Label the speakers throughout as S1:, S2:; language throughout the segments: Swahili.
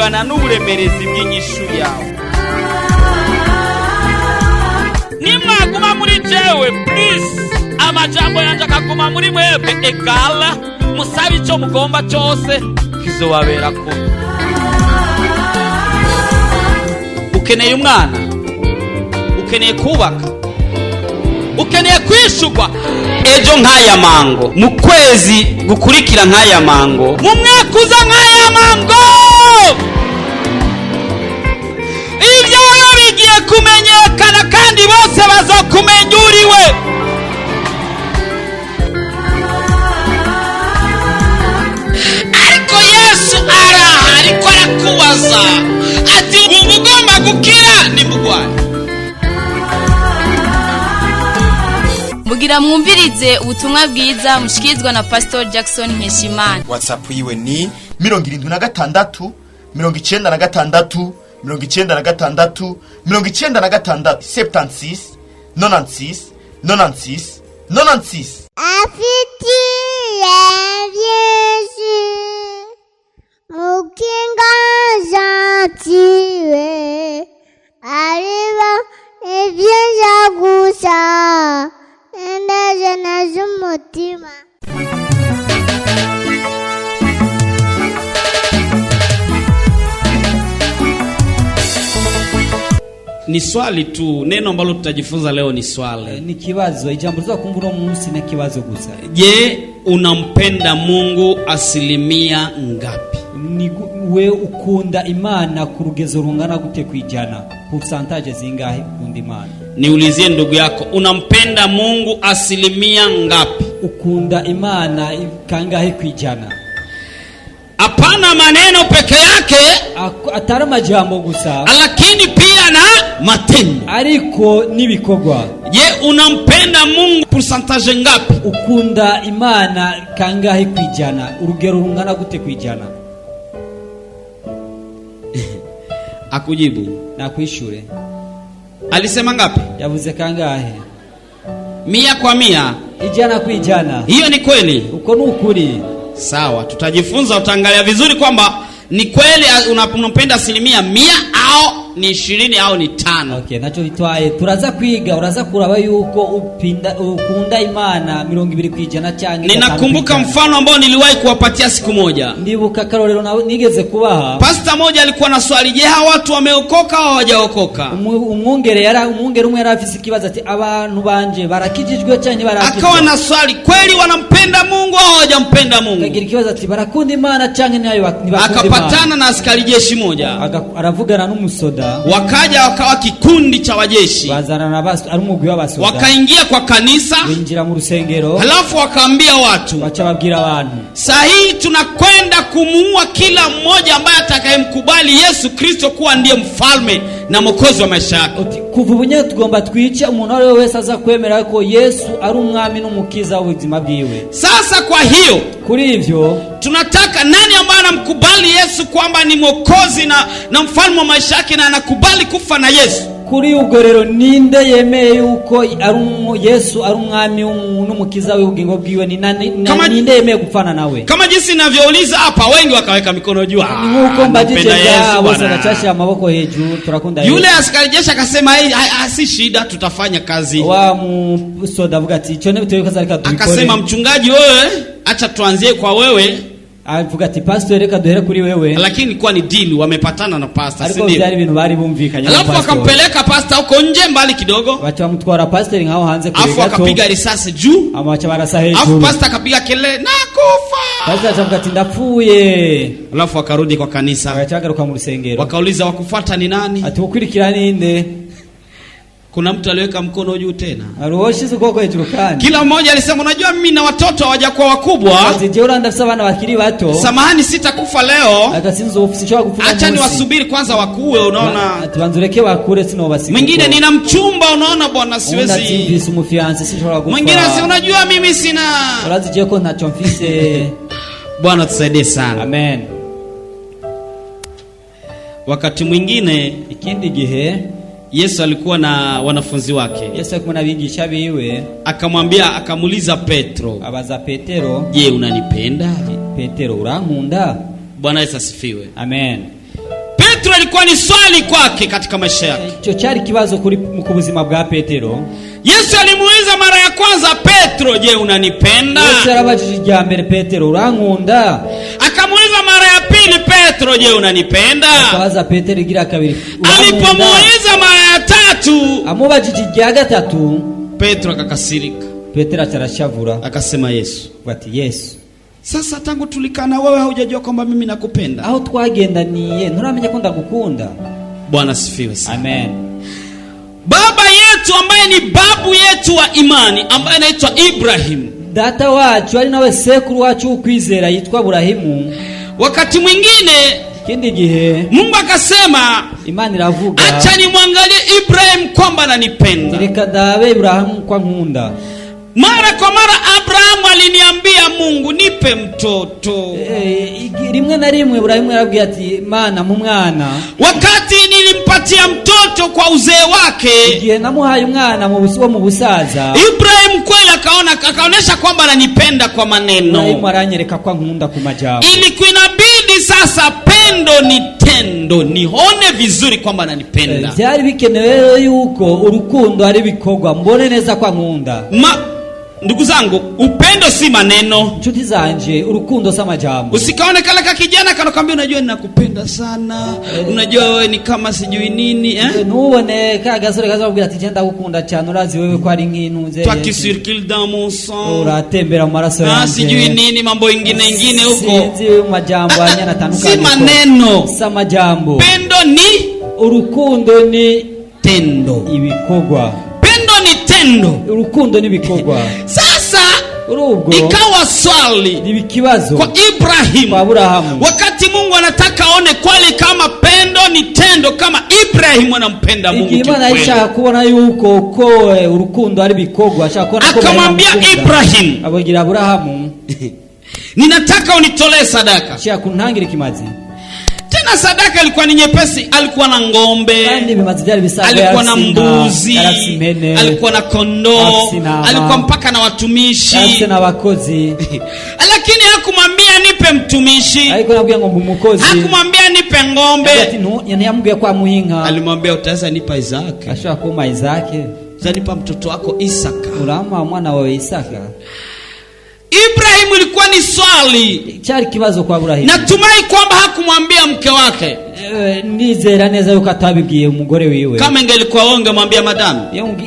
S1: kwihangana n'uburemerezi bw'inyishu yawe. Nimwaguma muri jewe, please, amajambo yanje akaguma muri mwebwe, egala musabe ico mugomba cyose kizobabera ko. Ukeneye umwana, ukeneye kubaka, ukeneye kwishugwa ejo nk'aya mango, mu kwezi gukurikira nk'aya mango, mu mwaka uza nk'aya mango, ibyawe bigiye kumenyekana kandi bose bazokumenya uriwe. Ariko Yesu araha, ariko arakubaza ati ugomba gukira ni mugwayi.
S2: Mugira mwumvirize ubutumwa bwiza mushikizwa na Pastor Jackson Nkeshimana.
S3: WhatsApp yiwe ni 76 96 96 96 76 96 96 96.
S4: Afiti Yesu mukinga zatiwe arriva e viens gusa endaje na zumutima.
S1: Ni swali tu, neno ambalo tutajifunza leo ni swali.
S5: Ni kibazo, ijambo za kumbuno munsi na kibazo gusa.
S1: Je, unampenda Mungu asilimia ngapi?
S5: Ni we ukunda Imana ku rugezo rungana gute kwijana? Percentage zingahe ukunda Imana?
S1: Niulizie ndugu yako, unampenda Mungu asilimia ngapi?
S5: Ukunda Imana kangahe kwijana?
S1: Hapana maneno peke yake,
S5: atari majambo gusa,
S1: lakini pia na matendo.
S5: Ariko nibikogwa.
S1: Je, unampenda Mungu percentage ngapi?
S5: Ukunda Imana kangahe kwijana? Urugero rungana gute kwijana?
S1: Akujibu
S5: na kwishure.
S1: Alisema ngapi?
S5: Yavuze kangahe?
S1: 100 kwa 100.
S5: Ijana kwijana.
S1: Hiyo ni kweli?
S5: Uko nukuri.
S1: Sawa, tutajifunza, utaangalia vizuri kwamba ni kweli unampenda asilimia 100 au ni 20 au ni 5.
S5: Okay, nacho bitwaye turaza kwiga, uraza kuraba yuko ukunda Imana 20 kwijana cyane.
S1: Ninakumbuka mfano ambao niliwahi kuwapatia siku moja.
S5: Ndibuka karorero nigeze kubaha.
S1: Pastor moja alikuwa na swali, je, hawa watu wameokoka au hawajaokoka?
S5: Umwungere umwe yari afise ikibazo ati abantu banje barakijijwe cyane barakijijwe.
S1: Akawa na swali, kweli wanampenda Mungu au hawajampenda Mungu?
S5: Kagira ikibazo ati barakunda Imana cyane nayo ntibakunda.
S1: Akapatana na askari jeshi moja.
S5: Aravugana n'umusoda.
S1: Wakaja wakawa kikundi cha wajeshi.
S5: Bazana na basu ari umugwi w'abasoda.
S1: Wakaingia kwa kanisa.
S5: Winjira mu rusengero.
S1: Halafu wakaambia watu.
S5: Bacha babwira abantu.
S1: Sahi tunakwenda kumuua kila mmoja ambaye atakayemkubali Yesu Kristo kuwa ndiye mfalme na mwokozi wa maisha yake.
S5: Kuva ubunye tugomba twica umuntu ari wese aza kwemera ko Yesu ari umwami n'umukiza w'ubuzima bwiwe.
S1: Sasa kwa hiyo
S5: kuri hivyo
S1: tunataka nani ambaye anamkubali Yesu kwamba ni mwokozi na mfalme wa maisha yake na anakubali kufa na Yesu?
S5: Kuri ubwo rero ninde yemeye yuko ari Yesu ari umwami n'umukiza w'ubugingo bwiwe? Ni ninde yemeye gufana nawe? Kama
S1: jinsi ninavyouliza hapa, wengi wakaweka mikono juu.
S5: Nuko mbajije bose bachasha amaboko hejuru, turakunda Yesu.
S1: Yule askari jeshi akasema si shida, tutafanya kazi.
S5: Wa musoda avuga ati cyo ne tuyokaza reka dukore.
S1: Akasema mchungaji, wewe acha tuanzie kwa wewe.
S5: Avuga ati pastor reka duhere kuri wewe.
S1: Lakini kwa ni deal, wamepatana na pastor,
S5: si ndio? Ariko byari ibintu bari bumvikanye.
S1: Alafu akampeleka pastor huko nje mbali kidogo.
S5: Wacha mtwara pastor ngao hanze kule gato.
S1: Alafu akapiga risasi juu.
S5: Amacha barasa hejuru.
S1: Alafu pastor akapiga kelele, nakufa.
S5: Pastor achavuga ati ndapfuye.
S1: Alafu akarudi kwa kanisa.
S5: Akagaruka mu rusengero.
S1: Wakauliza wakufuata ni nani?
S5: Ati ukurikira ninde?
S1: Kuna mtu aliweka mkono juu tena.
S5: Aruhoshize ukoko hejuru kandi.
S1: Kila mmoja alisema, unajua mimi na watoto hawajakuwa wakubwa.
S5: Ati je urandafisa abana bakiri bato.
S1: Samahani, sitakufa leo.
S5: Akasinzo ofisi kufa.
S1: Acha niwasubiri kwanza wakuwe, unaona.
S5: Ati banzureke bakure sino basi.
S1: Mwingine nina mchumba, unaona bwana, siwezi.
S5: Ati umufiance sishobora kufa.
S1: Mwingine si unajua mimi sina.
S5: Urazi je ko ntacho mfise.
S1: Bwana tusaidie sana.
S5: Amen.
S1: Wakati mwingine
S5: ikindi gihe
S1: Yesu alikuwa na wanafunzi wake.
S5: Yesu alikuwa na bigisha biwe.
S1: Akamwambia, akamuliza Petro.
S5: Abaza Petero,
S1: je, unanipenda?
S5: Petero urankunda?
S1: Bwana Yesu asifiwe.
S5: Amen.
S1: Petro ilikuwa ni swali kwake katika maisha yake.
S5: icyo cyari kibazo kuri ku buzima bwa Petero.
S1: Yesu alimuuliza mara ya kwanza, Petro, je, unanipenda?
S5: Yesu yarabajije ijya mbere, Petero, urankunda?
S1: Akamuuliza mara ya pili, Petro, je, unanipenda?
S5: Akabaza Petero igira kabiri,
S1: alipomuuliza mara ya tatu,
S5: amubajije ijya gatatu,
S1: Petro akakasirika.
S5: Petero atarashavura
S1: Akasema Yesu,
S5: bati Yesu,
S1: sasa tangu tulikana wewe haujajua kwamba mimi nakupenda?
S5: aho twagendaniye nturamenya ko ndagukunda?
S1: Bwana sifiwe sana.
S5: Amen.
S1: Baba yetu ambaye ni babu yetu wa imani, ambaye anaitwa Ibrahim,
S5: data wacu ari nawe sekuru wacu ukwizera yitwa Ibrahimu,
S1: wakati mwingine
S5: kindi gihe
S1: Mungu akasema,
S5: Imana iravuga,
S1: acha nimwangalie Ibrahim kwamba ananipenda.
S5: reka dabe Ibrahimu kwa nkunda.
S1: Mara kwa mara Abrahamu aliniambia, Mungu nipe mtoto.
S5: Rimwe na rimwe Ibrahimu yarabwiye ati, Mana mu mwana.
S1: Wakati nilimpatia mtoto kwa uzee wake,
S5: igihe namuhaye umwana mu busaza,
S1: Ibrahim kweli akaonesha kwamba ananipenda kwa maneno.
S5: Ibrahimu aranyereka kwa nkunda ku majambo.
S1: Ilikuwa inabidi sasa pendo ni tendo, nione vizuri kwamba ananipenda.
S5: Byari bikenewe yuko urukundo ari bikorwa, mbone neza kwa nkunda.
S1: Ndugu zangu, upendo si maneno.
S5: Nshuti zanje, urukundo si majambo.
S1: Usikaone kala ka kijana kanakwambia, unajua ninakupenda sana, unajua wewe ni kama sijui nini,
S5: Nubone ka gasore kazabwira ati genda gukunda cyane, urazi wewe ko ari nk'intuze.
S1: Toi qui circule dans mon sang.
S5: Uratembera mu maraso yanjye.
S1: Sijui nini mambo ingine huko.
S5: Sinzi majambo anyana tanuka.
S1: Si maneno.
S5: Si majambo.
S1: Pendo ni
S5: urukundo ni
S1: tendo.
S5: Ibikorwa.
S1: Pendo ni tendo.
S5: Urukundo ni bikorwa.
S1: Sasa
S5: urubwo
S1: ikawa swali
S5: nibikibazo
S1: kwa Ibrahim.
S5: Kwa Abrahamu.
S1: Wakati Mungu anataka aone kweli kama pendo ni tendo, kama Ibrahim anampenda Mungu kweli.
S5: Imana ishaka kubona yuko ko urukundo ari bikorwa, ashaka kubona ko
S1: akamwambia Ibrahim,
S5: abogira Abrahamu,
S1: ninataka unitolee sadaka.
S5: ashaka kuntangira kimazi.
S1: Tena sadaka ilikuwa ni nyepesi, alikuwa na ngombe, alikuwa na mbuzi, alikuwa na kondoo, alikuwa mpaka na watumishi, lakini hakumwambia nipe mtumishi, hakumwambia nipe ngombe, alimwambia utaweza nipa Isaka, utanipa mtoto wako Isaka. Ibrahim ilikuwa ni swali.
S5: Cyari kibazo kwa Ibrahim.
S1: Natumai kwamba hakumwambia mke wake.
S5: Nizera neza yuko atabibwiye umugore wiwe.
S1: Kama ingelikuwa wewe ungemwambia madamu.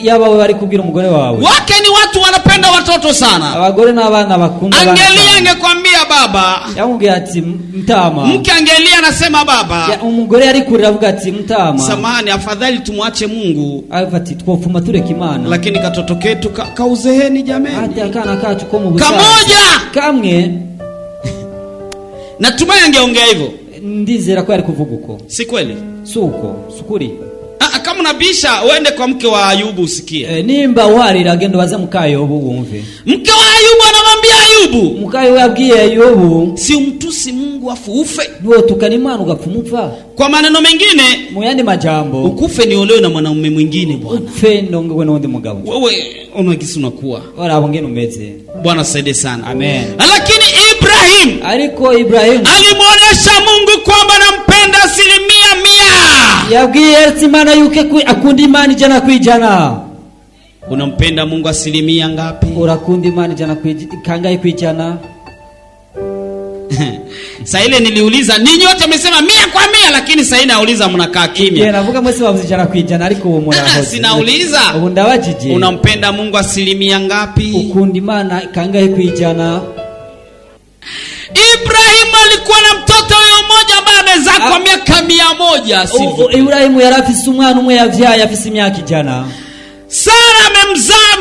S5: Yaba wewe bari kubwira umugore wawe.
S1: Wake ni watu wanapenda watoto sana.
S5: Abagore n'abana bakunda
S1: bana. Angelia angekwambia baba.
S5: Yamubwiye ati mtama.
S1: Mke angelia anasema baba.
S5: Umugore ari kurira avuga ati mtama.
S1: Samahani, afadhali tumwache Mungu.
S5: Ati twofuma tureka Imana.
S1: Lakini katoto ketu kauzeheni jameni.
S5: Hata akana kacu ko mu busaza.
S1: Kamoja.
S5: Kamwe.
S1: Natumai angeongea hivyo.
S5: Ndizera ko yari kuvuga uko.
S1: Si kweli?
S5: Suko, sukuri.
S1: Kama unabisha uende kwa mke wa Ayubu usikie.
S5: Nimba warira agendo baze mukayobu wumve.
S1: Mke wa Ayubu anamwambia Ayubu.
S5: Mukayo yabwiye Ayubu,
S1: si umtusi Mungu afu ufe.
S5: Ndio tukanimana ugapfumupfa.
S1: Kwa maneno mengine,
S5: muyandi majambo,
S1: ukufe ni olewe na mwanaume mwingine bwana.
S5: Ufe ndongo n'undi mugabo.
S1: Wewe unagisi unakuwa.
S5: Wala abongene umeze.
S1: Bwana saidie sana.
S5: Amen.
S1: Lakini Ibrahim,
S5: aliko Ibrahim
S1: alimuonesha Mungu kwamba anampenda 100%.
S5: Yabwiye Imana yuke akunda Imana ijana kwijana.
S1: Unampenda Mungu 100% ngapi?
S5: Urakunda Imana ijana kangahe kwijana?
S1: Sasa ile niliuliza ninyi wote mmesema 100%, lakini sasa nauliza mnakaa kimya.
S5: Yeye navuga mwese bavuze ijana kwijana ariko uwo muraho.
S1: Sinauliza.
S5: Ubu ndabajije.
S1: Unampenda Mungu 100% ngapi?
S5: Ukunda Imana kangahe kwijana?
S1: Ibrahim alikuwa na mtoto mmoja ambaye amezaa kwa miaka 100, sivyo?
S5: Ibrahim yarafise umwana umwe yavyaye afise imyaka ijana.
S1: Sara amemzaa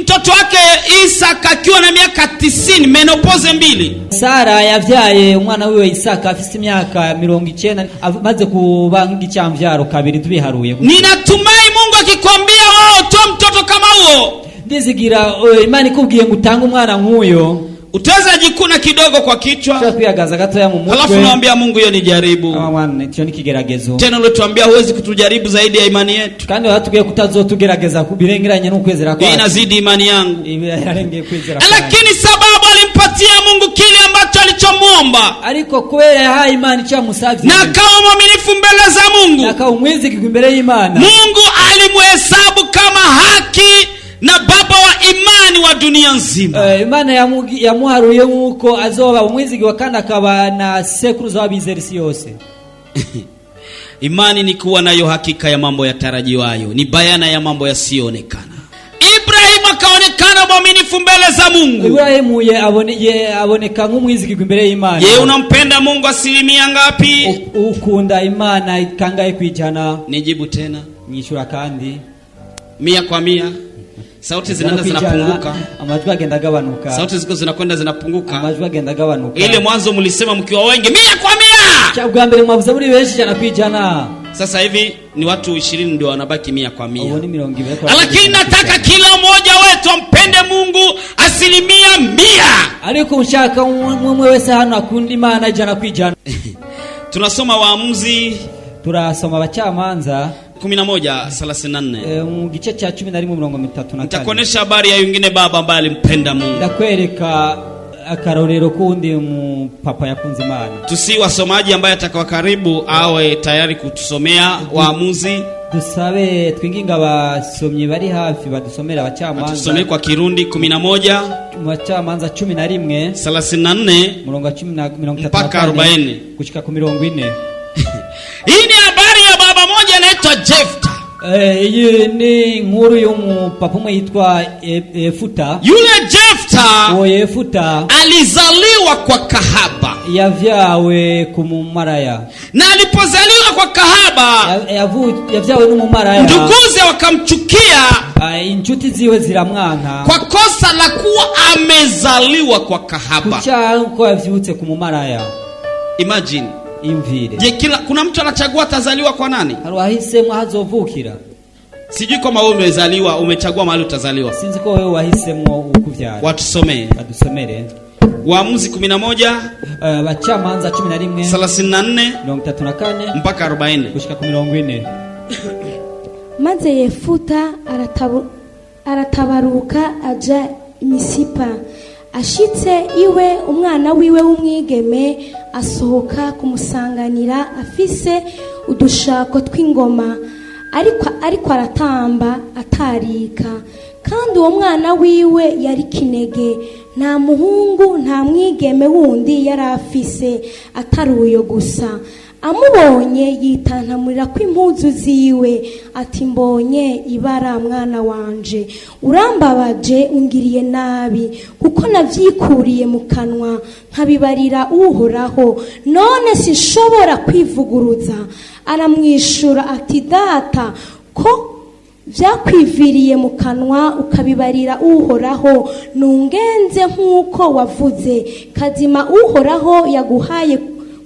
S1: mtoto wake Isaka akiwa na miaka 90, menopause 2.
S5: Sara yavyaye umwana wiwe Isaka afise imyaka 90 maze kubanga icamvyaro kabiri tubiharuye.
S1: Ninatumai Mungu akikwambia wewe toa mtoto kama huo,
S5: ndizigira Imana ikubwiye ngo utanga umwana nk'uyo,
S1: utaweza jikuna kidogo kwa kichwa,
S5: kwiyagaza gatoya mu mutwe,
S1: alafu naambia Mungu hiyo ni jaribu.
S5: Mwana cyo ni kigeragezo.
S1: Tena uletuambia huwezi kutujaribu zaidi ya imani yetu.
S5: Kandi watubwiye kutazotugerageza kubirengeranye n'ukwezera kwa.
S1: Inazidi imani yangu.
S5: Yarengeye kwezera.
S1: Lakini sababu alimpatia Mungu kile ambacho alichomuomba,
S5: ariko kubera yahaye Imana icyo yamusabye
S1: na akawa mwaminifu mbele za Mungu,
S5: na akawa umwizigirwa imbere y'Imana,
S1: Mungu alimuhesabu kama haki na baba wa imani wa dunia nzima.
S5: Imana yamuharuye nk'uko azoba umwizigirwa kandi akaba na sekuruza w'abizera isi yose.
S1: Imani ni kuwa nayo hakika ya mambo yatarajiwayo, ni bayana ya mambo yasiyoonekana. Ibrahim akaonekana mwaminifu mbele za Mungu.
S5: Ibrahim aboneka nk'umwizigirwa imbere y'Imana.
S1: Je, unampenda Mungu asilimia ngapi?
S5: Ukunda Imana kangahe kwijana?
S1: Nijibu tena.
S5: Nyishura kandi
S1: 100%. Sauti zinaenda zinapunguka.
S5: Amajwi agenda agabanuka.
S1: Sauti ziko zinakwenda zinapunguka.
S5: Amajwi agenda agabanuka.
S1: Ile mwanzo mlisema mkiwa wengi 100%.
S5: Cyabwa mbere mwavuze muri benshi cyane kwijana.
S1: Sasa hivi ni watu 20 ndio wanabaki 100%.
S5: Ubu ni 20.
S1: Lakini nataka kila mmoja wetu ampende Mungu asilimia 100.
S5: Ariko unshaka umwe wese hano akunda Imana ijana kwijana.
S1: Tunasoma Waamuzi,
S5: turasoma Abacamanza
S1: 11:34.
S5: Mu gice cya 11:34.
S1: Nitakuonesha habari ya yungine baba ambaye alimpenda Mungu.
S5: Ndakwereka akarorero kundi mu papa yakunze Imana.
S1: Tusi wasomaji ambaye atakawa karibu awe tayari kutusomea Waamuzi.
S5: Dusabe twinginga abasomyi bari hafi badusomera Abacamanza.
S1: Tusomee kwa Kirundi 11.
S5: Abacamanza 11
S1: 34
S5: murongo 10
S1: mpaka 40
S5: kushika ku 40.
S1: Hii ni habari ya baba moja anaitwa Jefta.
S5: Iyi ni nkuru y'umupapa umwe yitwa Yefuta.
S1: Yule Jefta
S5: Yefuta
S1: alizaliwa kwa kahaba,
S5: yavyawe kumumaraya,
S1: na alipozaliwa kwa kahaba
S5: yavyawe n'umumaraya,
S1: nduguze wakamchukia,
S5: inshuti ziwe ziramwanka
S1: kwa kosa la kuwa amezaliwa kwa kahaba,
S5: kuko yavyutse kumumaraya.
S1: Imagine
S5: imvire.
S1: Je, kuna mtu anachagua atazaliwa kwa nani?
S5: Wahisemo hazovukira.
S1: Sijui kama wewe umezaliwa umechagua mahali utazaliwa.
S5: Sinzi ko wewe wahisemo ukuvyara.
S1: Watusomee.
S5: Badusomere.
S1: Waamuzi 11
S5: Abacamanza 11
S1: 34
S5: 34
S1: mpaka 40
S5: kushika ku 40.
S6: Maze Yefuta aratabaruka aja Misipa. Ashitse iwe umwana wiwe w'umwigeme asohoka kumusanganira afise udushako tw'ingoma, ariko aratamba atarika. Kandi uwo mwana wiwe yari kinege, nta muhungu nta mwigeme wundi yari afise atari uyo gusa. Amubonye yitantamurira kw'impuzu ziwe ati, mbonye ibara mwana wanje, urambabaje ungiriye nabi, kuko navyikuriye mu kanwa nkabibarira Uhoraho, none sinshobora kwivuguruza. Aramwishura ati, data, ko vyakwiviriye mu kanwa ukabibarira Uhoraho, nungenze nk'uko wavuze. Kazima Uhoraho yaguhaye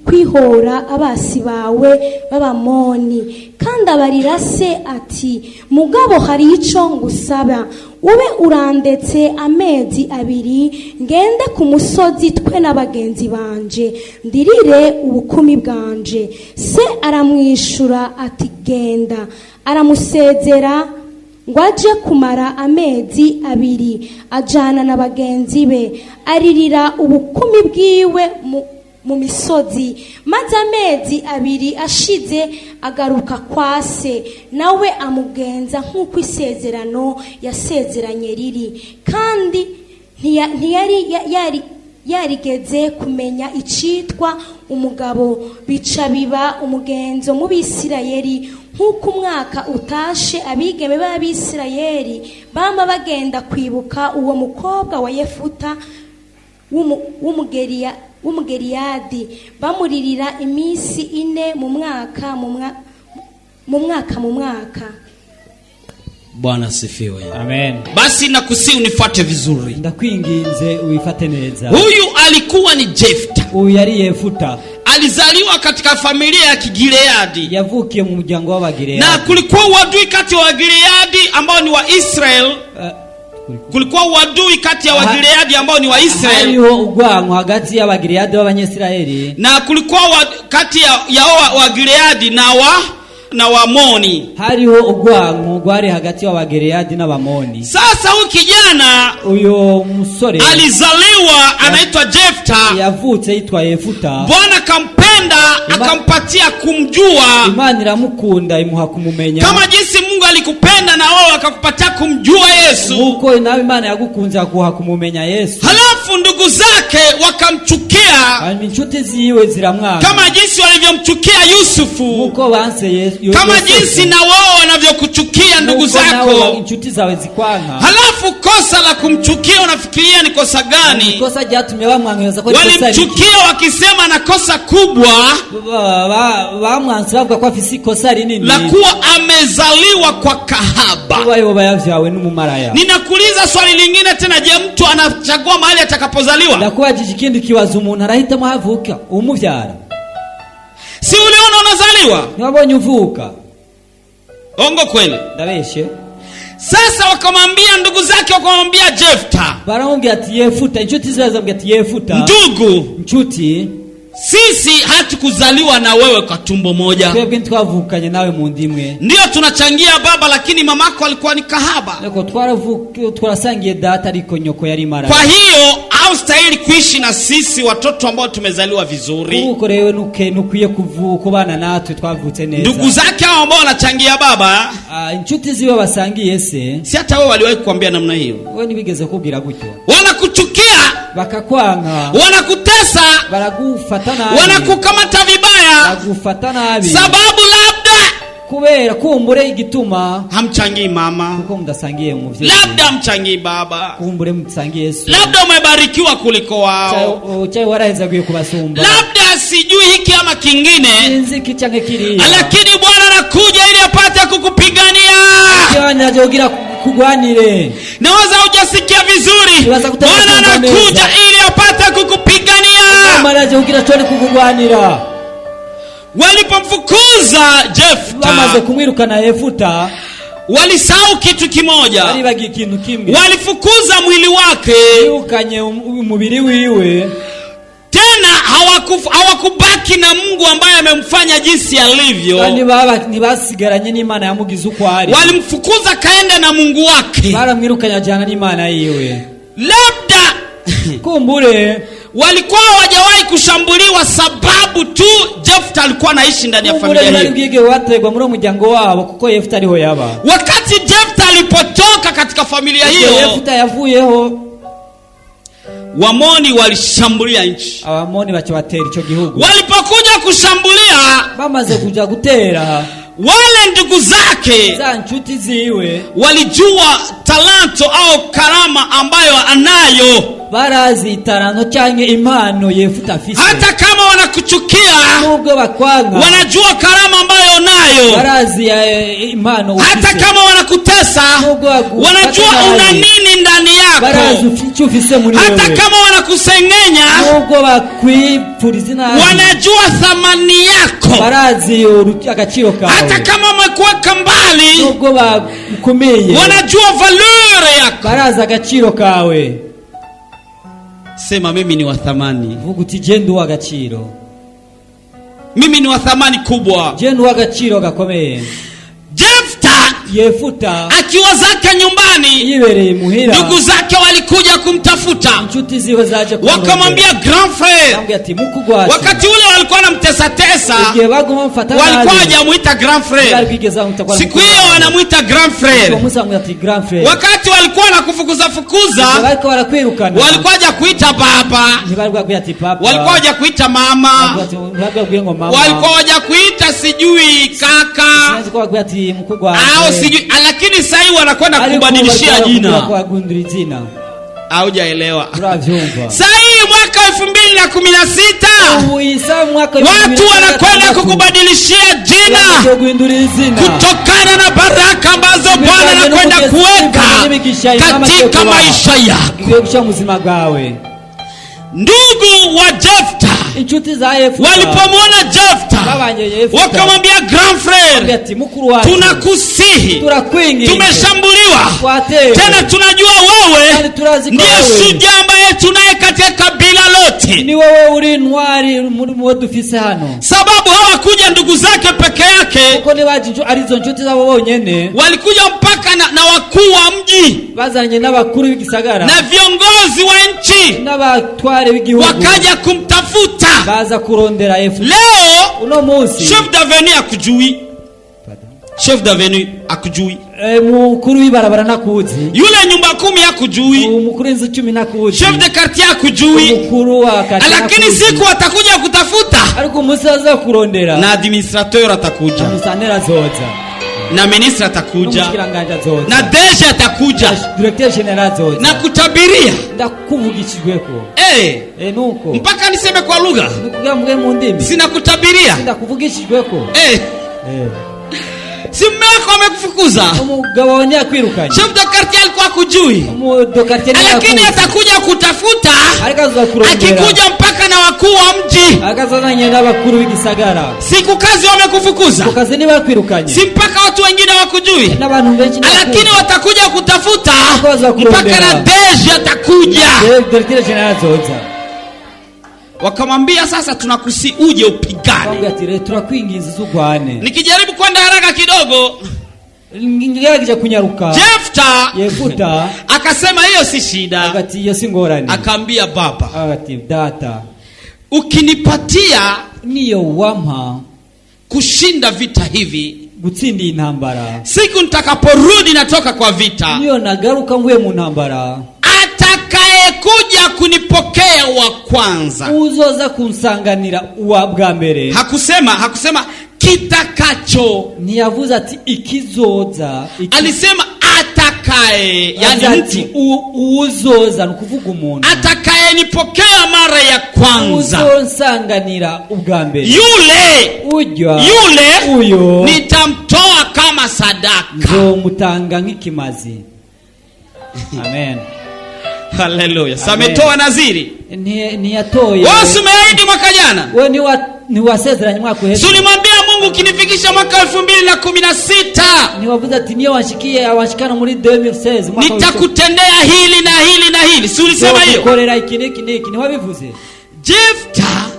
S6: kwihora abasi bawe b'Abamoni. Kandi abarira se ati, mugabo hari ico ngusaba, ube urandetse amezi 2 ngende ku musozi twe n'abagenzi banje ndirire ubukumi bwanje. Se aramwishura ati, genda. Aramusezera ngo aje kumara amezi 2 ajana na bagenzi be, aririra ubukumi bwiwe mu misozi. Maze amezi 2 ashize agaruka kwa se, nawe amugenza nk'uko isezerano yasezeranye riri. Kandi ntiyari yarigeze kumenya icitwa umugabo. Bica biba umugenzo mu Bisirayeli, nk'uko umwaka utashe abigeme b'Abisirayeli bama bagenda kwibuka uwo mukobwa wa Yefuta w'umugeriyadi, bamuririra iminsi 4 mu mwaka.
S1: Bwana sifiwe.
S5: Amen.
S1: Basi nakusi unifuate vizuri.
S5: Ndakwinginze uifate neza.
S1: Huyu alikuwa ni Jefta.
S5: Huyu yari Yefuta.
S1: Alizaliwa katika familia ya Kigileadi.
S5: Yavukiye mu muryango w'Abagileadi.
S1: Na kulikuwa uadui kati ya Wagileadi ambao ni wa Israel. Kulikuwa uadui kati ya Wagileadi ambao ni wa Israel.
S5: Hariho ugwanko hagati y'Abagileadi b'Abanyesiraeli.
S1: Na kulikuwa kati ya Wagileadi na na Waamoni.
S5: hariho urwango rwari hagati y'Abagereyadi n'Abamoni.
S1: Sasa huyu kijana
S5: uyo musore
S1: alizaliwa anaitwa Jefta.
S5: yavutse yitwa Yefuta.
S1: Bwana akampenda akampatia kumjua.
S5: Imana iramukunda imuha kumumenya.
S1: Kama jinsi Mungu alikupenda na wewe akakupatia kumjua Yesu.
S5: Uko nawe Imana yagukunze akuha kumumenya Yesu.
S1: Halafu ndugu zake wakamchukia.
S5: Inshuti ziwe ziramwanga.
S1: Kama jinsi walivyomchukia Yusufu.
S5: Uko banse Yesu.
S1: Kama jinsi na wao wanavyokuchukia ndugu zako.
S5: Inshuti zawe zikwanga.
S1: Halafu kosa la kumchukia unafikiria ni kosa gani?
S5: Kosa jatumye bamwangeza ko
S1: walimchukia wakisema na kosa kubwa
S5: bamwanze bavuga ko afise kosa rinini
S1: la kuwa amezaliwa kwa kahaba.
S5: Bayo bayavyawe n'umumaraya.
S1: Ninakuuliza swali lingine tena, je, mtu anachagua mahali atakapozaliwa?
S5: Ndakubajije ikindi kibazo, umuntu arahitamo havuka umuvyara.
S1: Si uliona unazaliwa?
S5: Nabonye uvuka.
S1: Ongo kweli?
S5: Ndabeshe.
S1: Sasa wakamwambia ndugu zake, wakamwambia Jefta.
S5: Baramubwira ati Yefuta, inshuti zibazambwira ati Yefuta.
S1: Ndugu,
S5: inshuti,
S1: sisi hatukuzaliwa na wewe kwa tumbo moja.
S5: Twebwe twavukanye nawe mu ndimwe.
S1: Ndio tunachangia baba, lakini mamako alikuwa ni kahaba.
S5: Niko twarasangiye data ariko nyoko yari mara.
S1: Kwa hiyo haustahili kuishi na sisi watoto ambao tumezaliwa vizuri.
S5: Uko rewe nukwiye kubana natwe twavutse neza.
S1: Ndugu zake hao ambao wanachangia baba,
S5: inshuti ziwe basangiye se.
S1: Si hata wewe waliwahi kukuambia namna hiyo?
S5: Wewe nibigeze kubwira gutyo.
S1: Wanakuchukia,
S5: bakakwanga,
S1: wanakutesa,
S5: baragufatana,
S1: wanakukamata vibaya,
S5: baragufatana abi.
S1: Sababu labda
S5: kubera kumbure igituma
S1: hamchangii mama,
S5: kuko mudasangiye umuvyeyi.
S1: Labda hamchangii baba,
S5: kumbure mutsangiye Yesu.
S1: Labda umebarikiwa kuliko wao.
S5: Chai warahezaguye kubasumba.
S1: Labda sijui hiki ama kingine.
S5: Sinzi kichange kiri.
S1: Lakini Bwana anakuja ili apate kukupigania.
S5: Bwana anajogira kugwanire.
S1: Naweza hujasikia vizuri. Bwana anakuja ili apate kukupigania.
S5: Bwana anajogira choni kukugwanira.
S1: Walipomfukuza Jefta,
S5: wamaze kumwirukana Yefuta,
S1: walisahau kitu kimoja.
S5: Walibagi kintu kimwe.
S1: Walifukuza mwili wake,
S5: yukanye umubiri wiwe.
S1: Tena hawakubaki na Mungu ambaye amemfanya jinsi alivyo.
S5: Kandi nibasigaranye n'Imana yamugize uko ari.
S1: Walimfukuza kaenda na Mungu wake.
S5: Baramwirukanya jana n'Imana yiwe.
S1: Labda
S5: kumbure
S1: walikuwa hawajawahi kushambuliwa sababu tu Jefta alikuwa anaishi ndani ya familia hiyo.
S5: Kumbure wategwa muri umuryango wabo kuko Yefuta ariho yaba.
S1: Wakati Jefta alipotoka katika familia hiyo,
S5: Yefuta yavuyeho,
S1: Wamoni walishambulia nchi.
S5: Abamoni bakibatera ico gihugu.
S1: Walipokuja kushambulia,
S5: bamaze kuja gutera,
S1: wale ndugu zake
S5: za nshuti ziwe
S1: walijua talanto au karama ambayo anayo.
S5: Barazi tarano cyange impano Yefuta afise.
S1: Hata kama wanakuchukia,
S5: nubwo bakwanga,
S1: wanajua karama ambayo unayo.
S5: Barazi impano ufise.
S1: Hata kama wanakutesa, wanajua una nini ndani yako.
S5: Barazi ufise muri wewe.
S1: Hata kama wanakusengenya,
S5: nubwo bakwipfurizina,
S1: wanajua thamani yako.
S5: Barazi agaciro kawe.
S1: Hata kama wamekuweka mbali,
S5: nubwo bakumeye,
S1: wanajua valeur yako.
S5: Barazi agaciro kawe.
S1: Sema mimi ni wa thamani.
S5: Vuga uti jendo wa gaciro.
S1: Mimi ni wa thamani kubwa.
S5: Jendo wa gaciro gakomeye.
S1: Jefta
S5: Yefuta
S1: akiwa zake nyumbani,
S5: yibereye muhira,
S1: ndugu zake walikuja kumtafuta.
S5: Inshuti ziwe zaje kumwambia,
S1: wakamwambia grand frère. Wakati ule walikuwa wanamtesa tesa, walikuwa hajamuita grand frère. Siku hiyo wanamuita grand frère. Wakati walikuwa wanakufukuza fukuza, walikuwa hajakuita baba, walikuwa hajakuita mama, walikuwa hajakuita sijui kaka au sijui, lakini sasa hivi wanakwenda kubadilishia jina. Haujaelewa? Sasa hii mwaka 2016 watu wanakwenda kukubadilishia jina kutokana na baraka ambazo Bwana anakwenda kuweka katika maisha yako.
S5: Ndugu
S1: wa Jefta
S5: inshuti za Yefuta
S1: walipomwona Jefta
S5: babanye Yefuta
S1: wakamwambia grand frère,
S5: ati mukuru wacu
S1: tunakusihi,
S5: turakwinginze,
S1: tumeshambuliwa tena, tunajua wewe ndiye shujaa ambaye tunaye katika kabila lote,
S5: ni wewe uri ntwari mu dufise hano.
S1: Sababu hawakuja ndugu zake peke yake,
S5: uko ni baje arizo nshuti zabo bonyene,
S1: walikuja mpaka na wakuu wa mji,
S5: bazanye n'abakuru b'igisagara
S1: na viongozi wa nchi,
S5: n'abatware b'igihugu,
S1: wakaja kumtafuta,
S5: baza kurondera Yefuta.
S1: Leo
S5: uno munsi
S1: chef d'avenue akujui, chef d'avenue akujui,
S5: mukuru w'ibarabara nakuzi,
S1: yule nyumba 10 akujui,
S5: mukuru inzu 10 nakuzi,
S1: chef de quartier akujui,
S5: mukuru wa kata,
S1: lakini siku atakuja kutafuta,
S5: ariko umusaza kurondera,
S1: na administrateur atakuja,
S5: musanera zoza,
S1: na ministre atakuja, na DG atakuja,
S5: directeur general zoza,
S1: na kutabiria,
S5: ndakuvugishijweko nuko
S1: mpaka niseme kwa lugha,
S5: nikugamwe mu ndimi,
S1: sina kutabiria,
S5: ndakuvugishijweko
S1: si mume wako amekufukuza,
S5: umugabo wanyu akwirukanye,
S1: chef de quartier alikuwa kujui, lakini atakuja kutafuta, akikuja mpaka na wakuu wa mji,
S5: akazananye n'abakuru b'igisagara,
S1: siku kazi wamekufukuza,
S5: kazi ni bakwirukanye,
S1: si mpaka watu wengine wakujui,
S5: n'abantu benshi,
S1: lakini watakuja kutafuta mpaka na DG atakuja,
S5: directeur general zoza.
S1: Wakamwambia sasa tunakusi uje upigane,
S5: ati turakwingiza zugwane.
S1: Nikijaribu kwenda haraka kidogo,
S5: ngirageje kunyaruka, Yefuta
S1: akasema hiyo si shida,
S5: akati hiyo si ngorane,
S1: akaambia baba,
S5: akati data,
S1: ukinipatia
S5: niyo wampa
S1: kushinda vita hivi,
S5: gutsindi intambara,
S1: siku nitakaporudi natoka kwa vita,
S5: niyo nagaruka mvuye mu ntambara,
S1: kuja kunipokea wa kwanza,
S5: uzoza kunsanganira uwa bwa mbere.
S1: Hakusema kitakacho,
S5: ntiyavuze ati ikizoza,
S1: alisema atakaye, yani mtu
S5: uzoza, nukuvuga umuntu
S1: atakaye nipokea mara ya kwanza,
S5: uzonsanganira ubwa mbere,
S1: yule
S5: uyo
S1: nitamtoa kama sadaka,
S5: nzomutanga nk'ikimazi. Amen.
S1: Haleluya. Sametoa naziri.
S5: Ni yatoye.
S1: Wewe umeahidi mwaka jana.
S5: Wewe ni wasezeranye mwaka wetu.
S1: Tulimwambia Mungu kinifikisha mwaka 2016.
S5: Niwavuza ati niyo washikie awashikana muri 2016 mwaka.
S1: Nitakutendea hili na hili na hili. Si ulisema hiyo?
S5: Korera iki niwabivuze.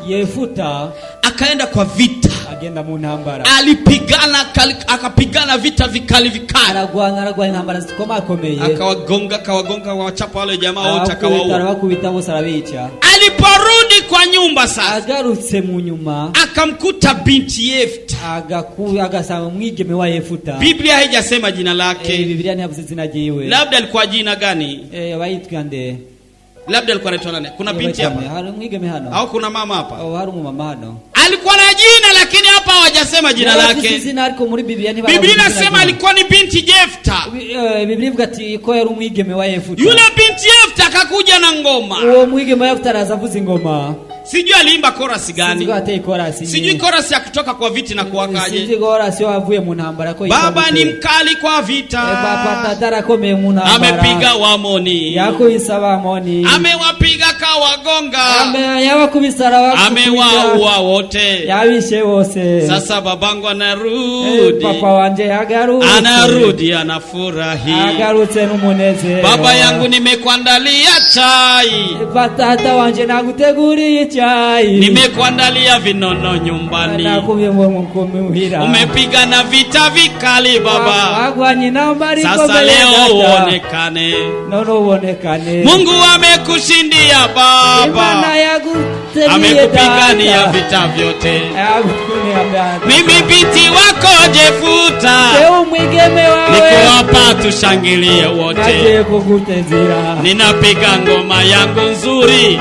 S5: Yefuta
S1: akaenda kwa vita,
S5: agenda mu ntambara,
S1: alipigana akapigana vita vikali,
S5: aragwana intambara zikomakomeye,
S1: akawagonga wachapa wale jamaa wote, akawaua,
S5: bakubita bose arabica.
S1: Aliporudi kwa nyumba sasa,
S5: agarutse mu nyuma,
S1: akamkuta binti Yefta,
S5: agasanga mwigeme wa Yefuta.
S1: Biblia haijasema jina lake,
S5: Biblia ntiyavuze izina ryiwe.
S1: Labda alikuwa jina gani?
S5: Bayitwa nde?
S1: Labda alikuwa anaitwa nani? Kuna binti hapa?
S5: Hari mwigeme hano.
S1: Au kuna mama hapa?
S5: Hari mama hano.
S1: Alikuwa na jina lakini hapa hawajasema jina lake. Biblia inasema alikuwa ni binti Jefta.
S5: Biblia ivuga ati ko yari umwigeme wa Yefuta.
S1: Yule binti Jefta akakuja na ngoma.
S5: Uwo mwigeme wa Yefuta arazavuza ingoma.
S1: Sijui aliimba chorus gani.
S5: Sijui atei chorus.
S1: Sijui chorus ya kutoka kwa viti na kuwakaje.
S5: Sijui chorus yavuye mu ntambara ko
S1: Baba ni mkali kwa vita.
S5: Baba tatara komeye mu ntambara.
S1: Amepiga Wamoni.
S5: Yako isaba Amoni.
S1: Amewapiga kawagonga.
S5: Yabakubisara wakubisha.
S1: Amewaua wote.
S5: Yabishe wose.
S1: Sasa babangu anarudi.
S5: Papa wanje agarudi.
S1: Anarudi anafurahi.
S5: Agarutse n'umunezero.
S1: Baba yangu nimekuandalia chai.
S5: Tata wanje naguteguriye chai.
S1: Nimekuandalia vinono nyumbani. Umepiga na vita vikali baba. Sasa leo uonekane. Mungu amekushindia baba. Amekupigania vita vyote. Mimi binti wako Jefuta. Niko hapa tushangilie wote. Ninapiga ngoma yangu nzuri.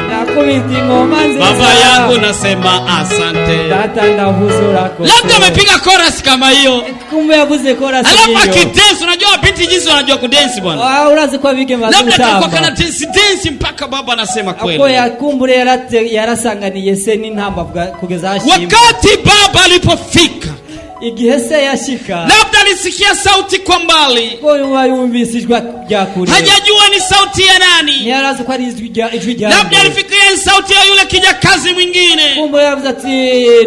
S1: Baba yangu nasema asante. Labda amepiga chorus kama hiyo.
S5: Kumbe abuze chorus hiyo.
S1: Alafu akidance, unajua binti jinsi wanajua kudance bwana.
S5: Urazi kwa bige mazuri
S1: tamba. Labda kwa kana dance mpaka baba anasema kweli.
S5: Ako yakumbure yarasanganiye se n'intamba kugeza hashimwe.
S1: Wakati baba alipofika,
S5: igihe se yashika,
S1: labda alisikia sauti kwa mbali.
S5: Kwa yumvisijwe rya kure.
S1: Hajajua ni sauti ya nani.
S5: Yarazi kwa ijwi rya.
S1: Labda alifikiria ni sauti ya yule kijakazi mwingine.
S5: kumbe yavuze ati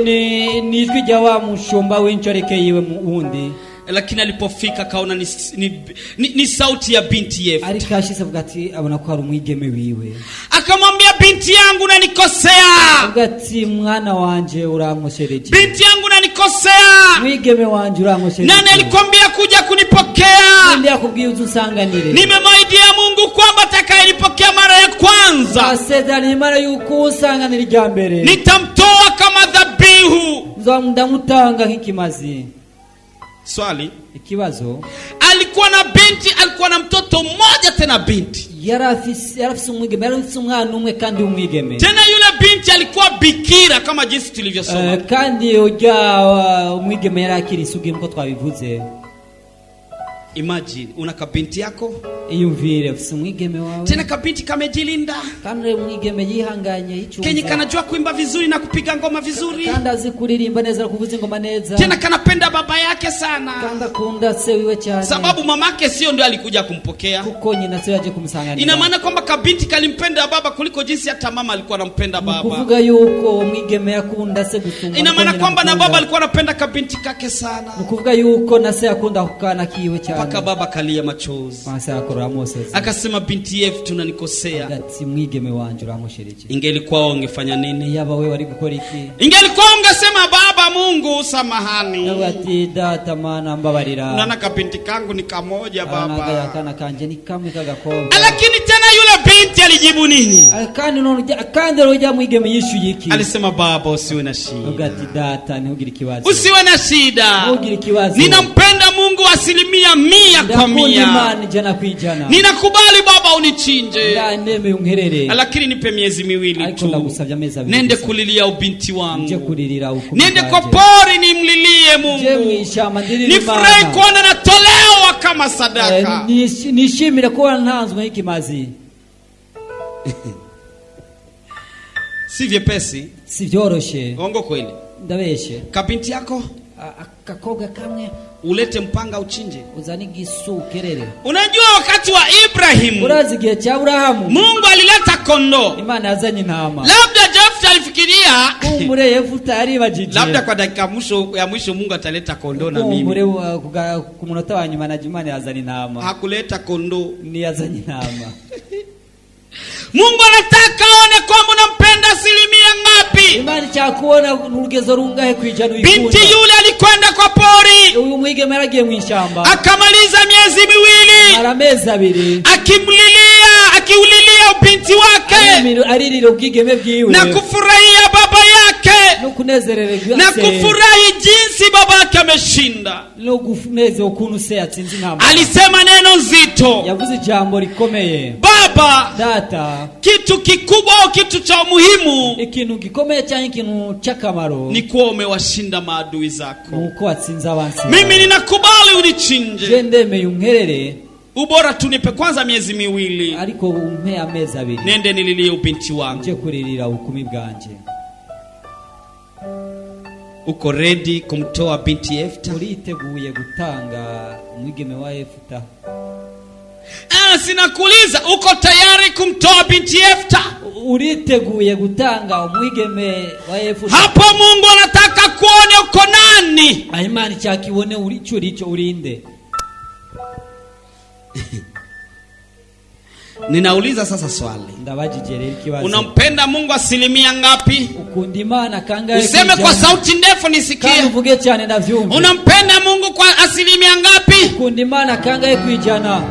S5: ni ijwi rya wa mushumba w'inshoreke yiwe wundi.
S1: Lakini alipofika kaona ni sauti ya binti Yefta.
S5: Alikashise avuga ati abona ko hari umwigeme wiwe.
S1: Akamwambia, binti yangu unanikosea.
S5: Avuga ati mwana wanje urankoshereje.
S1: Binti yangu unanikosea.
S5: Mwigeme wanje urankoshereje.
S1: Nani alikwambia kuja kunipokea?
S5: Ndiye akubwiye uzusanganire.
S1: Nimemwaidia Mungu kwamba atakayenipokea mara ya kwanza,
S5: asezeranye Imana yuko usanganira rya mbere,
S1: nitamtoa kama dhabihu.
S5: Ndamutanga nk'ikimazi.
S1: Swali,
S5: ikibazo,
S1: alikuwa na binti, alikuwa na mtoto mmoja tena binti.
S5: Yarafise umwigeme, yarafise umwana umwe kandi umwigeme.
S1: Tena yule binti alikuwa bikira kama jinsi tulivyosoma.
S5: Kandi ujya umwigeme yarakiri isugi mko twabivuze.
S1: Imagine una kabinti yako,
S5: iyumvire ufise umwigeme wawe.
S1: Tena kabinti kamejilinda.
S5: Kandi umwigeme yihanganye yicyumva.
S1: Kenye kanajua kuimba vizuri na kupiga ngoma vizuri.
S5: Kandi azi kuririmba neza, kuvuza ngoma neza.
S1: Tena kanapenda baba yake sana.
S5: Kandi akunda se wiwe cyane.
S1: Sababu mamake sio ndio alikuja kumpokea.
S5: Kuko nyina se yaje kumsanganira.
S1: Ina maana kwamba kabinti kalimpenda baba kuliko jinsi hata mama alikuwa anampenda baba.
S5: Kuvuga yuko umwigeme yakunda se gusumba.
S1: Ina maana kwamba na baba alikuwa anapenda kabinti kake sana.
S5: Kuvuga yuko na se yakunda kukana kiwe cyane.
S1: Paka baba kalia machozi. Akasema, binti Yefta unanikosea.
S5: Ati mwigeme wanje urankoshereje.
S1: Ingelikuwa ungefanya nini?
S5: Yaba wewe wari gukora iki?
S1: Ingelikuwa ungesema, baba Mungu samahani.
S5: Ati data mana mbabarira.
S1: Nana kabinti kangu ni kamoja baba.
S5: Ana kana kanje ni kamwe kagakomba.
S1: Lakini tena yule binti alijibu nini?
S5: Kandi roja mwigeme yishu yiki.
S1: Alisema, baba usiwe na shida.
S5: Ati data ni ugire kibazo.
S1: Usiwe na shida.
S5: Ugire kibazo.
S1: Ninampenda Mungu 100% kwa 100. Ninakubali baba unichinje.
S5: Ndandeme ungerere.
S1: Lakini nipe miezi 2 tu. Nende kulilia ubinti wangu.
S5: Nje kulilira huko.
S1: Nende kwa pori nimlilie Mungu.
S5: Je mwishamba ndiriri Imana.
S1: Nifurahi kuona natolewa kama sadaka.
S5: Nishimire kuona ntanzwe nk'ikimazi.
S1: Si vyepesi.
S5: Si vyoroshe.
S1: Ongo kweli.
S5: Ndabeshe.
S1: Kabinti yako
S5: akakoga kamwe
S1: ulete mpanga uchinje.
S5: Uzani gisu kerere.
S1: Unajua wakati wa Ibrahim,
S5: urazi gihe cha Abrahamu,
S1: Mungu alileta kondo.
S5: Imana yazanye intama.
S1: Labda Jefta alifikiria
S5: umure Yefta aribajije.
S1: Labda kwa dakika ya mwisho Mungu ataleta kondo na mimi.
S5: Umure ku munota wa nyuma na Imana yazanye intama.
S1: Hakuleta kondo,
S5: ni yazanye intama.
S1: Mungu anataka aone kwamba unampenda 100% ngapi.
S5: Imana cyakuona urugezo rungahe kwijana uyikunda.
S1: Binti yule alikwenda kwa pori.
S5: Uyu mwigeme yaragiye mu ishamba.
S1: Akamaliza miezi 2.
S5: Mara mezi 2.
S1: Akiulilia binti wake.
S5: Aririra ubwigeme bwiwe.
S1: Na kufurahia baba yake.
S5: No kunezererwa.
S1: Na kufurahi jinsi baba yake ameshinda.
S5: No gufuneze ukuntu se yatsinze intama.
S1: Alisema neno nzito.
S5: Yavuze jambo rikomeye.
S1: Baba,
S5: data,
S1: kitu kikubwa au kitu cha muhimu,
S5: ikintu gikomeye cyane, ikintu cyakamaro,
S1: ni kuwa umewashinda maadui zako.
S5: Nuko watsinze abansi.
S1: Mimi ninakubali unichinje.
S5: Je ndemeye unkerere.
S1: Ubora tunipe kwanza miezi 2.
S5: Ariko umpe amezi 2.
S1: Nende nililie ubinti wangu.
S5: Je kuririra ukumi bwanje.
S1: Uko ready kumtoa binti Yefta?
S5: Uriteguye gutanga umwigeme wa Yefta?
S1: Sinakuuliza, uko tayari kumtoa binti Yefta?
S5: Uriteguye gutanga umwigeme wa Yefta?
S1: Hapo Mungu anataka kuone uko nani.
S5: Imana cyakibone uricho urinde.
S1: Ninauliza sasa swali.
S5: Ndabajijere ikibazo.
S1: Unampenda Mungu 100% ngapi?
S5: Ukunda Imana kangahe?
S1: Useme kwa sauti ndefu nisikie.
S5: Kandi uvuge cyane ndavyumva.
S1: Unampenda Mungu kwa 100% ngapi?
S5: Ukunda Imana kangahe kwijana?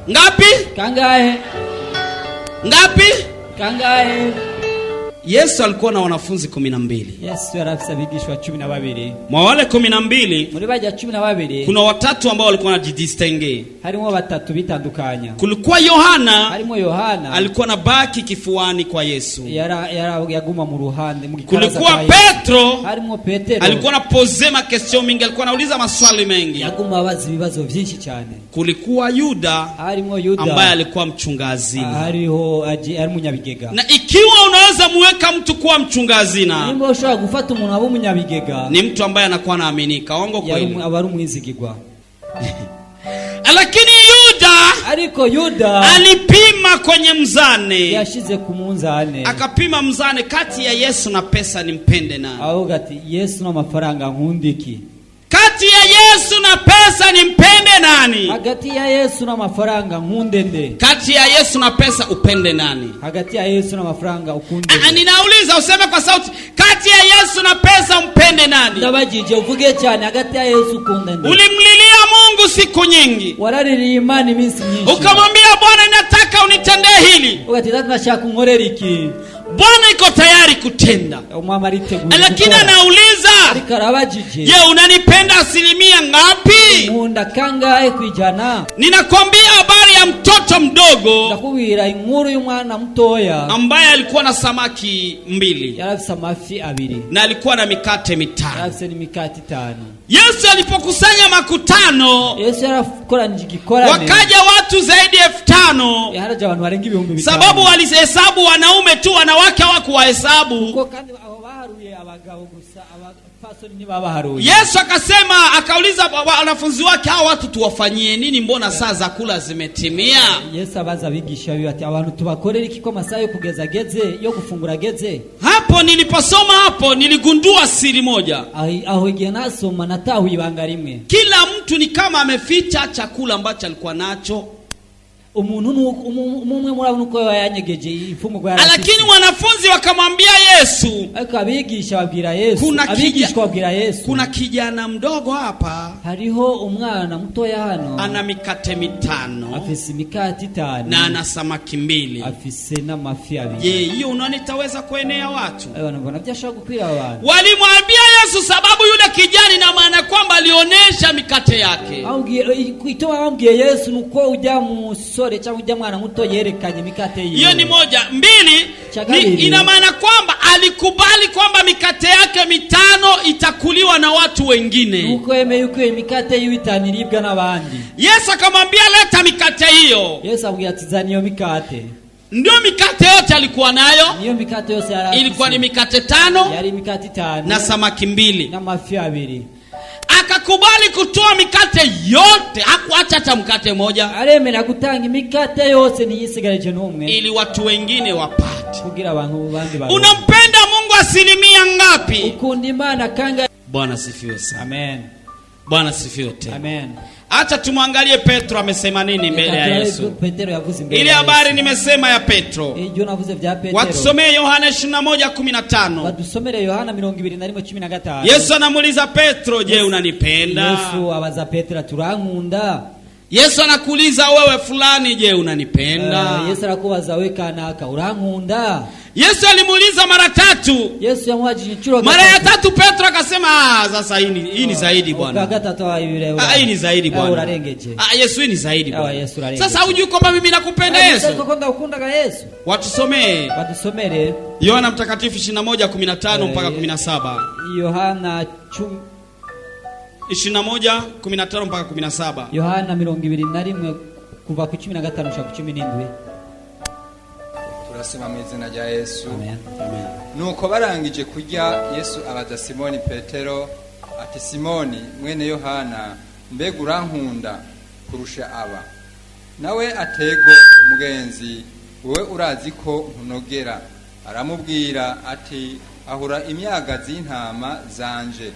S1: Ngapi?
S5: Kangahe?
S1: Ngapi?
S5: Kangahe?
S1: Yesu alikuwa na wanafunzi 12.
S5: Yesu yarafisa bigishwa 12.
S1: Mwa wale 12,
S5: muri bajya 12,
S1: kuna watatu ambao walikuwa wanajidistingue.
S5: Harimo batatu bitandukanya.
S1: Kulikuwa Yohana.
S5: Harimo Yohana.
S1: Alikuwa na baki kifuani kwa Yesu.
S5: Yaguma mu ruhande mu
S1: gikaraza. Kulikuwa Petro.
S5: Harimo Petero.
S1: Alikuwa anapozema question mingi, alikuwa anauliza maswali mengi.
S5: Yaguma abaza ibibazo byinshi cyane.
S1: Kulikuwa Yuda.
S5: Harimo Yuda
S1: ambaye alikuwa mchungazini.
S5: Hariho ari munyabigega.
S1: Na ikiwa unaweza muweka mtu kuwa mchungazina,
S5: nimba ushobora gufata umuntu abo munyabigega,
S1: ni mtu ambaye anakuwa naaminika. Ongo kweli?
S5: Abaru mwizigirwa.
S1: Lakini Yuda
S5: ariko Yuda
S7: alipima kwenye mzane,
S5: yashize ku munzane,
S7: akapima mzane kati ya Yesu na pesa, nimpende nani?
S5: avuga ati Yesu n'amafaranga nkundiki.
S7: Kati ya Yesu na pesa nimpende nani?
S5: Hagati ya Yesu n'amafaranga nkundende.
S7: Kati ya Yesu na pesa upende nani?
S5: Hagati ya Yesu n'amafaranga ukunde.
S7: Ninauliza, useme kwa sauti, kati ya Yesu na pesa umpende nani?
S5: Ndabajije uvuge cyane, hagati ya Yesu ukundende.
S7: Ulimlilia Mungu siku nyingi,
S5: waraririye Imana iminsi myinshi,
S7: ukamwambia Bwana nataka unitendee hili,
S5: ugati nashaka unkorera iki.
S7: Bwana iko tayari kutenda, lakini anauliza, je, unanipenda asilimia ngapi?
S5: Nkunda kangahe kwijana?
S7: Ninakwambia habari ya mtoto mdogo,
S5: ndakubwira inkuru y'umwana mutoya
S7: ambaye alikuwa na samaki 2,
S5: yarafise amafi 2,
S7: na alikuwa na mikate 5,
S5: yarafise mikate 5.
S7: Yesu alipokusanya makutano,
S5: Yesu yarakoranije igikorane,
S7: wakaja watu zaidi ya 5,000,
S5: yaraje abantu barenga 5,000,
S7: sababu walihesabu wanaume tu, wanawake hawakuwahesabu.
S5: Kuko kandi baharuye abagabo gusa, abapasoni ntibabaharuye.
S7: Yesu akasema, akauliza wanafunzi wake, hao watu tuwafanyie nini? Mbona saa za kula zimetimia?
S5: Yesu abaza abigisha biwe ati, abantu tubakorera iki ko masaha yo kugeza geze, yo gufungura geze?
S7: Hapo niliposoma hapo niligundua siri moja.
S5: Aho igihe nasoma natahuye ibanga rimwe.
S7: Kila mtu ni kama ameficha chakula ambacho alikuwa nacho.
S5: Umuntu umwe muri abo nuko yanyegeje ifungurwa yarafise.
S7: Lakini wanafunzi wakamwambia Yesu,
S5: abigisha babwira Yesu, abigishwa babwira Yesu,
S7: kuna kijana mdogo hapa,
S5: hariho umwana mutoya hano,
S7: ana mikate 5,
S5: afise mikate 5,
S7: na ana samaki 2,
S5: afise n'amafi 2.
S7: Je, hiyo unaona itaweza kuenea watu?
S5: Mbona byashaka gukwira abantu?
S7: Walimwambia Yesu, sababu yule kijana, na maana kwamba alionesha mikate yake.
S5: Itoa ambie Yesu nuko ujya mu sore cyangwa ujya mwana muto yerekanye mikate yiwe.
S7: Hiyo ni moja. 2, ina maana kwamba alikubali kwamba mikate yake 5 itakuliwa na watu wengine.
S5: Nuko yemeye uko mikate yiwe itaniribwa n'abandi.
S7: Yesu akamwambia, leta mikate hiyo.
S5: Yesu abwiye ati, zana iyo mikate.
S7: Ndio mikate yote alikuwa nayo.
S5: Niyo mikate yose yari.
S7: Ilikuwa ni mikate 5.
S5: Yari mikate 5
S7: na samaki 2
S5: na mafi 2.
S7: Akakubali kutoa mikate yote, hakuacha hata mkate moja.
S5: Aremera gutanga mikate yose niyisigareje n'umwe,
S7: ili watu wengine wapate.
S5: Kugira abantu bandi baro.
S7: Unampenda Mungu asilimia ngapi?
S5: Ukunda Imana kanga.
S7: Bwana sifiwe sana.
S5: Amen.
S7: Bwana sifiwe tena.
S5: Amen.
S7: Acha tumwangalie Petro amesema nini mbele ya Yesu.
S5: Petro yavuze mbele.
S7: Ile habari nimesema ya Petro.
S5: Iyo navuze vya Petro.
S7: Watusomee Yohana 21:15.
S5: Watusomere Yohana 21:15.
S7: Yesu anamuuliza Petro, je, unanipenda?
S5: Yesu abaza Petro, turankunda?
S7: Yesu anakuuliza wewe fulani, je, unanipenda?
S5: Yesu arakubaza wewe kanaka, urankunda?
S7: Yesu alimuuliza mara 3.
S5: Yesu yamwajije inshuro
S7: mara ya 3 Petro akasema, sasa hii ni zaidi Bwana. Hii ni zaidi Bwana.
S5: Urarengeje.
S7: Yesu, hii ni zaidi Bwana.
S5: Yesu urarengeje.
S7: Sasa hujui kwamba mimi nakupenda Yesu?
S5: Yesu kwamba ukunda Yesu.
S7: Watusomee Yohana mtakatifu 21:15 mpaka 17.
S5: Yohana
S7: 21:15 mpaka 17.
S5: Yohana 21 kuva ku 15 nsha ku 17.
S8: Turasema mu izina rya Yesu.
S5: Amen.
S8: Amen. Nuko barangije kurya, Yesu abaza Simoni Petero ati, Simoni mwene Yohana, mbega urankunda kurusha aba? Nawe atego, mugenzi, wowe urazi ko nkunogera. Aramubwira ati, ahura imyagazi y'intama zanje.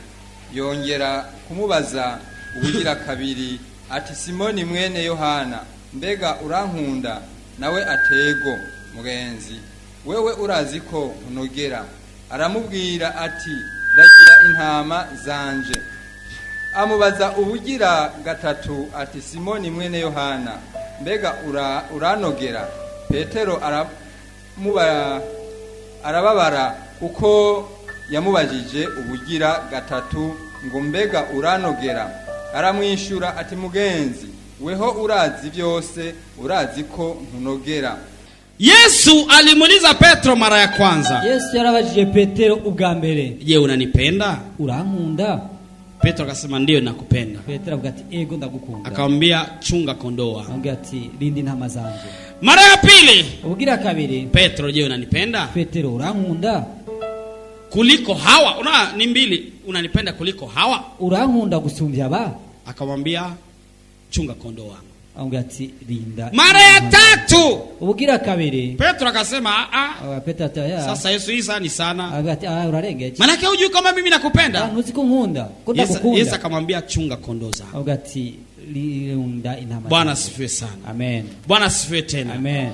S8: Yongera kumubaza ubugira kabiri ati, Simoni mwene Yohana, mbega urankunda? Nawe atego, mugenzi, wewe urazi ko nkunogera. Aramubwira ati, ragira intama zanje. Amubaza ubugira gatatu ati, Simoni mwene Yohana, mbega uranogera? Petero arababara kuko yamubajije ubugira gatatu ngo mbega uranogera. Aramwishura ati, mugenzi, weho urazi byose, urazi ko nkunogera.
S7: Yesu alimuuliza Petro mara ya kwanza.
S5: Yesu yarabajije Petero ubwa mbere,
S7: je, unanipenda?
S5: Urankunda?
S7: Petro akasema ndio nakupenda.
S5: Petro avuga ati, ego ndagukunda.
S7: Akamwambia chunga kondoo.
S5: Akamwambia ati, linda intama zanje.
S7: Mara ya pili,
S5: ubugira kabiri,
S7: Petro, je, unanipenda?
S5: Petero, urankunda?
S7: Kuliko hawa? Ni 2, unanipenda kuliko hawa?
S5: Urankunda gusumbya aba?
S7: Akamwambia chunga kondoo wangu.
S5: ati linda.
S7: Mara ya tatu
S5: ubugira kabiri
S7: Petro akasema
S5: Petro ataya
S7: sasa Yesu isa ni sana
S5: agati urarengeje
S7: maana yake hujui kama mimi nakupenda
S5: nuzi kunkunda kunda
S7: Yesu akamwambia chunga kondoo zako
S5: agati linda inama.
S7: Bwana asifiwe sana.
S5: Amen.
S7: Bwana asifiwe tena.
S5: Amen.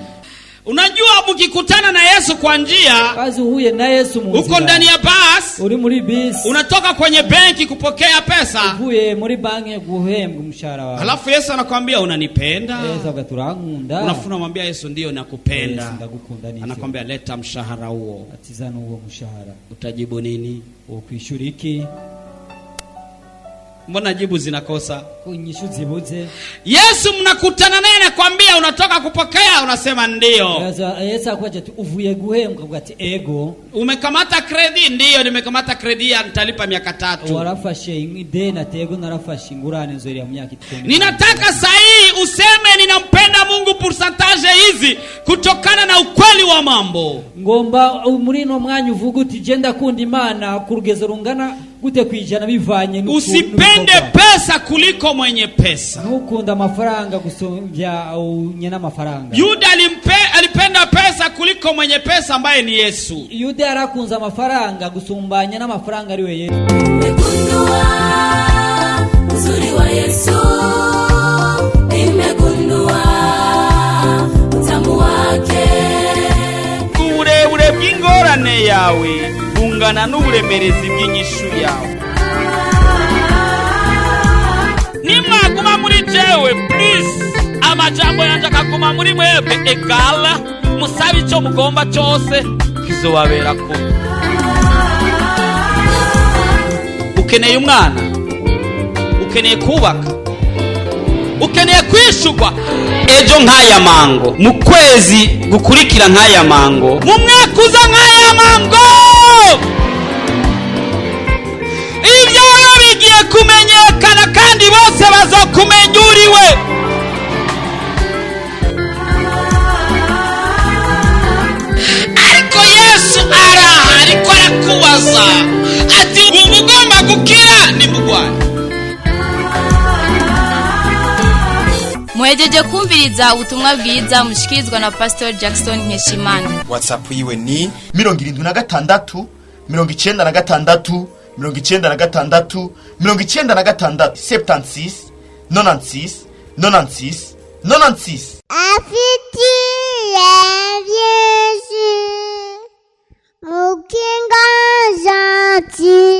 S7: Unajua mkikutana na Yesu kwa njia
S5: kazi huye na Yesu
S7: uko ndani ya bus
S5: uri muri bus
S7: unatoka kwenye benki kupokea pesa
S5: huye muri banki guhembwa mshahara wako
S7: halafu Yesu anakuambia unanipenda
S5: Yesu agaturankunda
S7: unafuna mwambia Yesu ndio nakupenda
S5: Yesu ndagukunda nini
S7: anakuambia leta mshahara huo
S5: atizana huo mshahara
S7: utajibu nini
S5: ukwishuriki
S7: mbona jibu zinakosa
S5: kunyishu zibuze
S7: Yesu mnakutana naye anakuambia unatoka kupokea unasema ndio
S5: Yesu akwaje tu uvuye guhembwa ugati ego
S7: umekamata credit ndio nimekamata credit nitalipa miaka 3
S5: warafashe ide na tego narafashe ngurane nzori ya myaka 10
S7: ninataka sahi useme ninampenda Mungu percentage hizi kutokana na ukweli wa mambo
S5: ngomba muri no mwanya uvuga uti genda kundi Imana ku rugezo rungana gute kwijana bivanye
S7: usipende pesa kuliko mwenye pesa
S5: nukunda amafaranga gusombya nyana amafaranga
S7: Yuda alipenda pesa kuliko mwenye pesa ambaye ni Yesu
S5: Yuda arakunza amafaranga gusumbanya n'amafaranga ari we Yesu
S9: nimegundua uzuri wa Yesu nimegundua utamu wake
S1: uburebure bw'ingorane yawe bungana n'uburemerezi bw'inyishu yawe nimwaguma muri jewe please amajambo yanje akaguma muri mwebwe egala musabe icyo mugomba cyose kizobabera ko ukeneye umwana ukeneye kubaka ukeneye kwishugwa ejo nk'aya mango mu kwezi gukurikira nk'aya mango mu mwaka uza nk'aya mango ibyawe bigiye kumenyekana kandi bose bazokumenya uriwe ariko Yesu ariko arakubaza ati umugomba gukira ni mugwana
S2: muhejeje kumviriza ubutumwa bwiza mushikirizwa na Pastor Jackson Nkeshimana.
S3: WhatsApp yiwe ni 76 96 96 76 96 96 96.
S4: Afiti Yesu Mukinga Zati